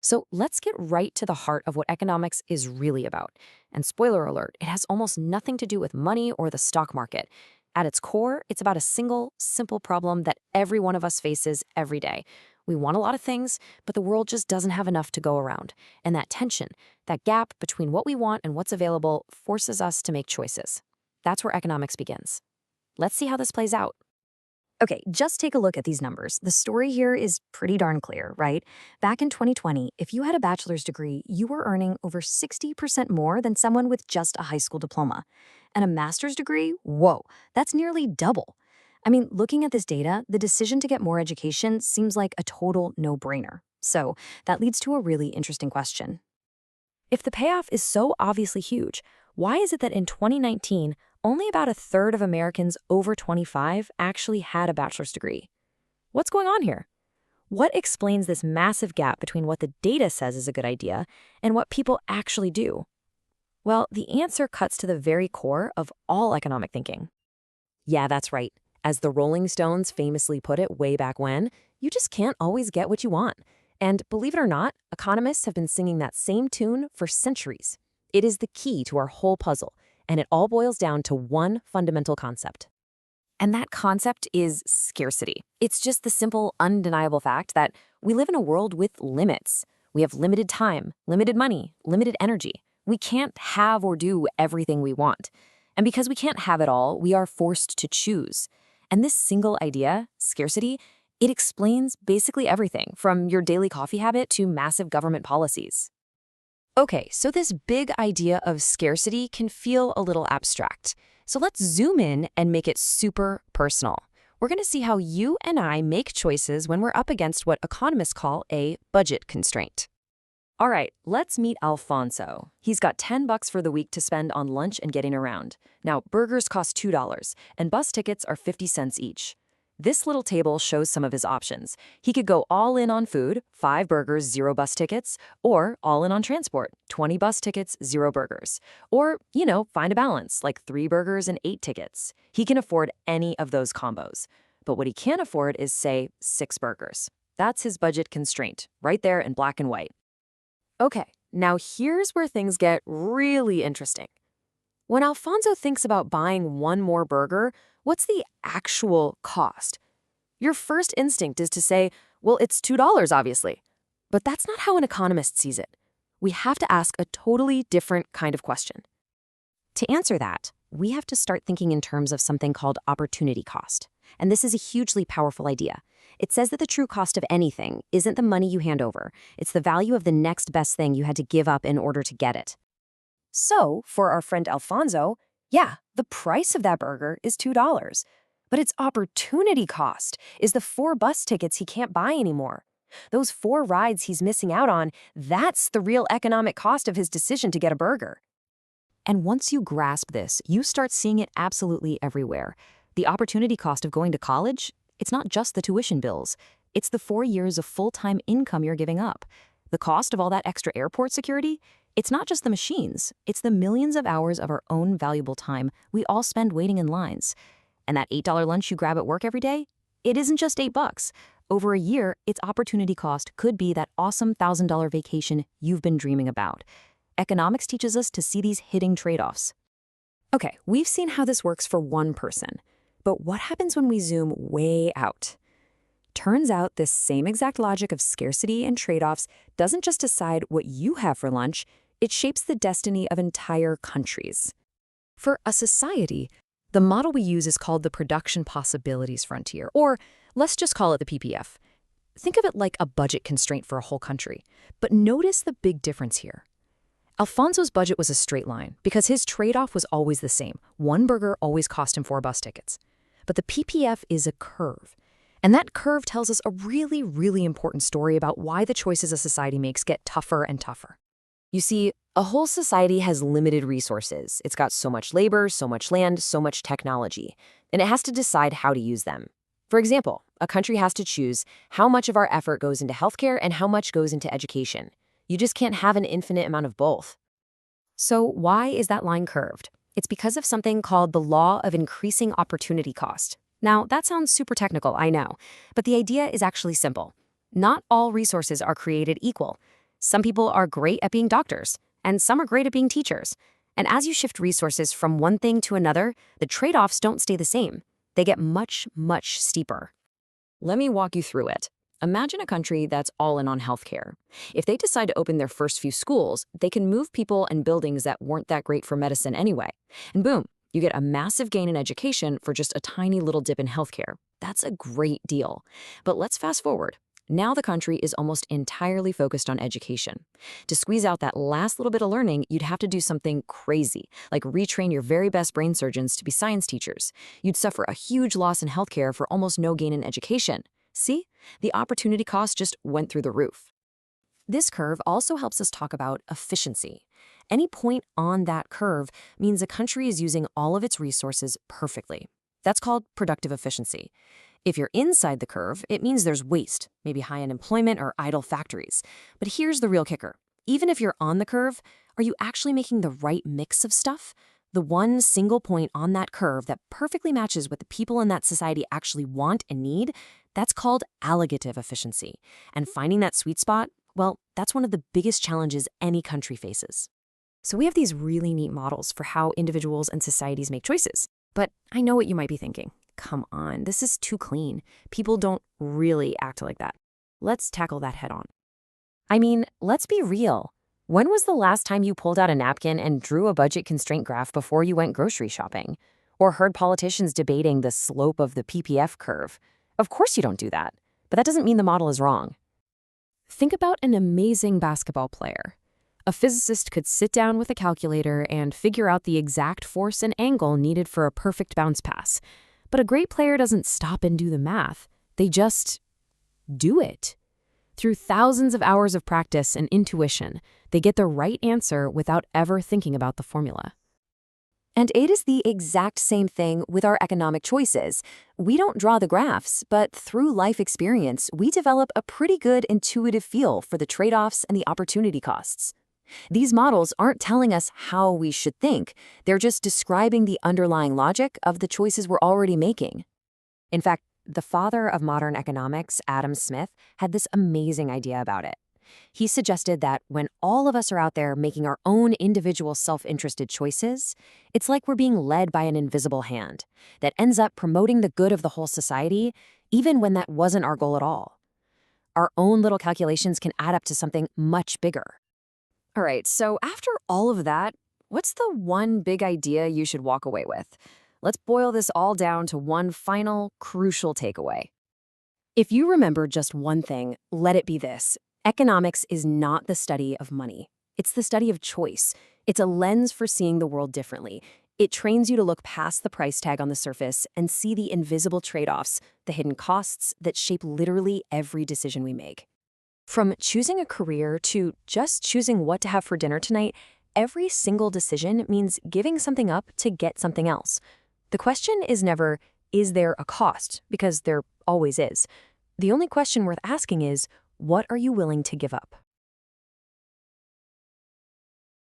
So let's get right to the heart of what economics is really about. And spoiler alert, it has almost nothing to do with money or the stock market. At its core, it's about a single, simple problem that every one of us faces every day. We want a lot of things, but the world just doesn't have enough to go around. And that tension, that gap between what we want and what's available, forces us to make choices. That's where economics begins. Let's see how this plays out. Okay, just take a look at these numbers. The story here is pretty darn clear, right? Back in 2020, if you had a bachelor's degree, you were earning over 60% more than someone with just a high school diploma. And a master's degree? Whoa, that's nearly double. I mean, looking at this data, the decision to get more education seems like a total no-brainer. So that leads to a really interesting question. If the payoff is so obviously huge, why is it that in 2019, only about a third of Americans over 25 actually had a bachelor's degree? What's going on here? What explains this massive gap between what the data says is a good idea and what people actually do? Well, the answer cuts to the very core of all economic thinking. Yeah, that's right. As the Rolling Stones famously put it way back when, you just can't always get what you want. And believe it or not, economists have been singing that same tune for centuries. It is the key to our whole puzzle, and it all boils down to one fundamental concept. And that concept is scarcity. It's just the simple, undeniable fact that we live in a world with limits. We have limited time, limited money, limited energy. We can't have or do everything we want. And because we can't have it all, we are forced to choose. And this single idea, scarcity, it explains basically everything from your daily coffee habit to massive government policies. Okay, so this big idea of scarcity can feel a little abstract. So let's zoom in and make it super personal. We're going to see how you and I make choices when we're up against what economists call a budget constraint. All right, let's meet Alfonso. He's got $10 for the week to spend on lunch and getting around. Now, burgers cost $2, and bus tickets are 50 cents each. This little table shows some of his options. He could go all in on food, 5 burgers, 0 bus tickets, or all in on transport, 20 bus tickets, 0 burgers. Or, find a balance, like 3 burgers and 8 tickets. He can afford any of those combos. But what he can't afford is, say, 6 burgers. That's his budget constraint, right there in black and white. Okay, now here's where things get really interesting. When Alfonso thinks about buying one more burger, what's the actual cost? Your first instinct is to say, well, it's $2, obviously. But that's not how an economist sees it. We have to ask a totally different kind of question. To answer that, we have to start thinking in terms of something called opportunity cost. And this is a hugely powerful idea. It says that the true cost of anything isn't the money you hand over. It's the value of the next best thing you had to give up in order to get it. So, for our friend Alfonso, yeah, the price of that burger is $2. But its opportunity cost is the 4 bus tickets he can't buy anymore. Those 4 rides he's missing out on, that's the real economic cost of his decision to get a burger. And once you grasp this, you start seeing it absolutely everywhere. The opportunity cost of going to college, it's not just the tuition bills. It's the 4 years of full-time income you're giving up. The cost of all that extra airport security, it's not just the machines. It's the millions of hours of our own valuable time we all spend waiting in lines. And that $8 lunch you grab at work every day, it isn't just $8. Over a year, its opportunity cost could be that awesome $1,000 vacation you've been dreaming about. Economics teaches us to see these hidden trade-offs. Okay, we've seen how this works for one person. But what happens when we zoom way out? Turns out this same exact logic of scarcity and trade-offs doesn't just decide what you have for lunch, it shapes the destiny of entire countries. For a society, the model we use is called the Production Possibilities Frontier, or let's just call it the PPF. Think of it like a budget constraint for a whole country. But notice the big difference here. Alfonso's budget was a straight line because his trade-off was always the same. One burger always cost him 4 bus tickets. But the PPF is a curve. And that curve tells us a really, really important story about why the choices a society makes get tougher and tougher. You see, a whole society has limited resources. It's got so much labor, so much land, so much technology, and it has to decide how to use them. For example, a country has to choose how much of our effort goes into healthcare and how much goes into education. You just can't have an infinite amount of both. So why is that line curved? It's because of something called the law of increasing opportunity cost. Now, that sounds super technical, I know, but the idea is actually simple. Not all resources are created equal. Some people are great at being doctors, and some are great at being teachers. And as you shift resources from one thing to another, the trade-offs don't stay the same. They get much, much steeper. Let me walk you through it. Imagine a country that's all in on healthcare. If they decide to open their first few schools, they can move people and buildings that weren't that great for medicine anyway. And boom, you get a massive gain in education for just a tiny little dip in healthcare. That's a great deal. But let's fast forward. Now the country is almost entirely focused on education. To squeeze out that last little bit of learning, you'd have to do something crazy, like retrain your very best brain surgeons to be science teachers. You'd suffer a huge loss in healthcare for almost no gain in education. See? The opportunity cost just went through the roof. This curve also helps us talk about efficiency. Any point on that curve means a country is using all of its resources perfectly. That's called productive efficiency. If you're inside the curve, it means there's waste, maybe high unemployment or idle factories. But here's the real kicker. Even if you're on the curve, are you actually making the right mix of stuff? The one single point on that curve that perfectly matches what the people in that society actually want and need, that's called allocative efficiency. And finding that sweet spot, well, that's one of the biggest challenges any country faces. So we have these really neat models for how individuals and societies make choices. But I know what you might be thinking. Come on, this is too clean. People don't really act like that. Let's tackle that head on. I mean, let's be real. When was the last time you pulled out a napkin and drew a budget constraint graph before you went grocery shopping? Or heard politicians debating the slope of the PPF curve? Of course you don't do that, but that doesn't mean the model is wrong. Think about an amazing basketball player. A physicist could sit down with a calculator and figure out the exact force and angle needed for a perfect bounce pass. But a great player doesn't stop and do the math. They just do it. Through thousands of hours of practice and intuition, they get the right answer without ever thinking about the formula. And it is the exact same thing with our economic choices. We don't draw the graphs, but through life experience, we develop a pretty good intuitive feel for the trade-offs and the opportunity costs. These models aren't telling us how we should think. They're just describing the underlying logic of the choices we're already making. In fact, the father of modern economics, Adam Smith, had this amazing idea about it. He suggested that when all of us are out there making our own individual self-interested choices, it's like we're being led by an invisible hand that ends up promoting the good of the whole society, even when that wasn't our goal at all. Our own little calculations can add up to something much bigger. All right, so after all of that, what's the one big idea you should walk away with? Let's boil this all down to one final, crucial takeaway. If you remember just one thing, let it be this. Economics is not the study of money. It's the study of choice. It's a lens for seeing the world differently. It trains you to look past the price tag on the surface and see the invisible trade-offs, the hidden costs that shape literally every decision we make. From choosing a career to just choosing what to have for dinner tonight, every single decision means giving something up to get something else. The question is never, is there a cost? Because there always is. The only question worth asking is, what are you willing to give up?